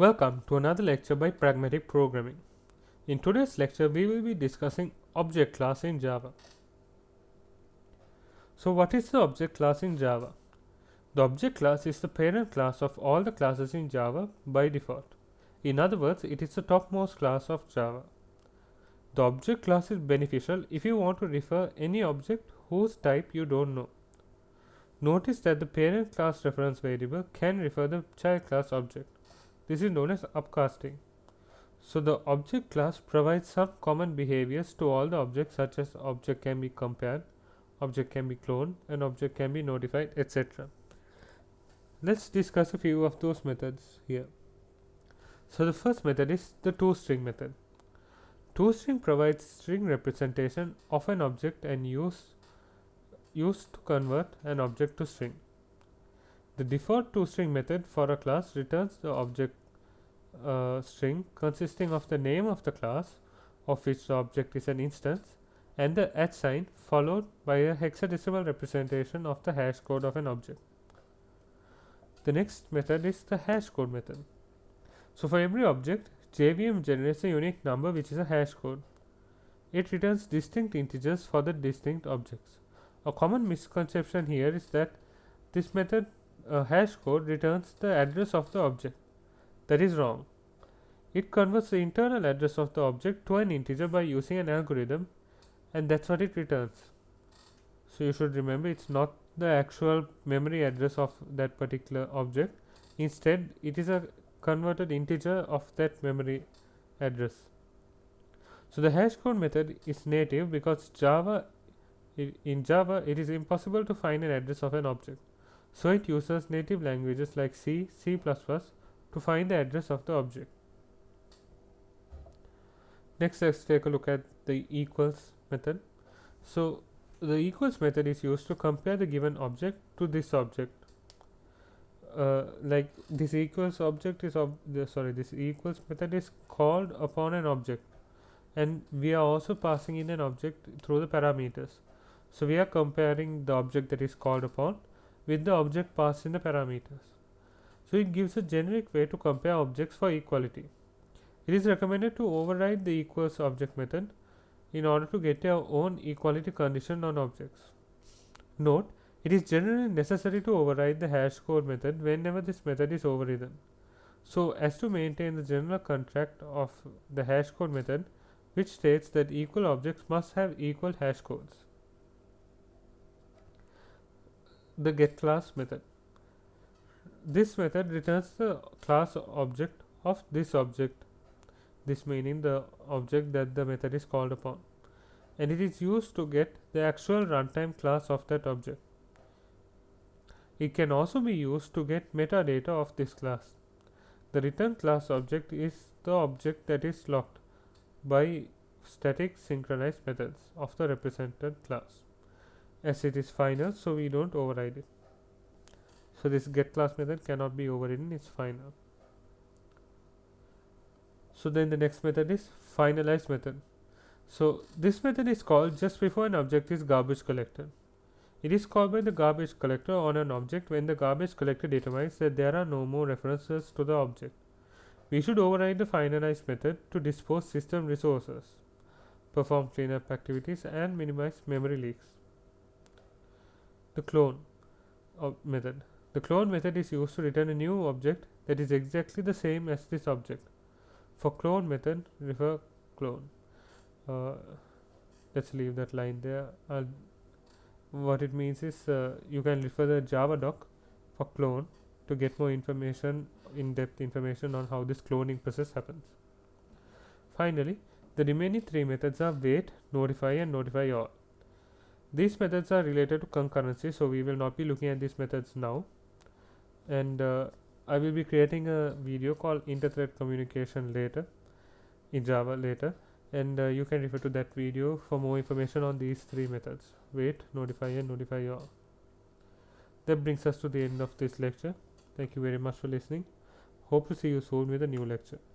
Welcome to another lecture by Pragmatic Programming. In today's lecture, we will be discussing object class in Java. So what is the object class in Java? The object class is the parent class of all the classes in Java by default. In other words, it is the topmost class of Java. The object class is beneficial if you want to refer any object whose type you don't know. Notice that the parent class reference variable can refer the child class object. This is known as upcasting. So the object class provides some common behaviors to all the objects, such as object can be compared, object can be cloned, and object can be notified, etc. Let's discuss a few of those methods here. So the first method is the toString method. ToString provides string representation of an object and used to convert an object to string. The default toString method for a class returns the object string consisting of the name of the class, of which the object is an instance, and the @ sign followed by a hexadecimal representation of the hash code of an object. The next method is the hash code method. So for every object, JVM generates a unique number which is a hash code. It returns distinct integers for the distinct objects. A common misconception here is that this method hash code returns the address of the object. That is wrong. It converts the internal address of the object to an integer by using an algorithm, and that's what it returns. So you should remember, it's not the actual memory address of that particular object. Instead, it is a converted integer of that memory address. So the hash code method is native because in Java it is impossible to find an address of an object. So it uses native languages like C, C++ to find the address of the object. Next, let's take a look at the equals method. So the equals method is used to compare the given object to this object. Like this equals object is this equals method is called upon an object, and we are also passing in an object through the parameters. So we are comparing the object that is called upon with the object passed in the parameters. So it gives a generic way to compare objects for equality. It is recommended to override the equals object method in order to get your own equality condition on objects. Note, it is generally necessary to override the hash code method whenever this method is overridden, so as to maintain the general contract of the hash code method, which states that equal objects must have equal hash codes. The getClass method. This method returns the class object of this object, this meaning the object that the method is called upon, and it is used to get the actual runtime class of that object. It can also be used to get metadata of this class. The return class object is the object that is locked by static synchronized methods of the represented class, as it is final, so we don't override it. So this getClass method cannot be overridden, it's final. So then the next method is finalize method. So this method is called just before an object is garbage collected. It is called by the garbage collector on an object when the garbage collector determines that there are no more references to the object. We should override the finalize method to dispose system resources, perform cleanup activities, and minimize memory leaks. The clone method. The clone method is used to return a new object that is exactly the same as this object. For clone method, refer clone. Let's leave that line there. What it means is you can refer the Java doc for clone to get more information, in-depth information on how this cloning process happens. Finally, the remaining three methods are wait, notify, and notify all. These methods are related to concurrency, so we will not be looking at these methods now, and I will be creating a video called interthread communication later in Java later, and you can refer to that video for more information on these three methods: wait, notify, and notify all. That brings us to the end of this lecture. Thank you very much for listening. Hope to see you soon with a new lecture.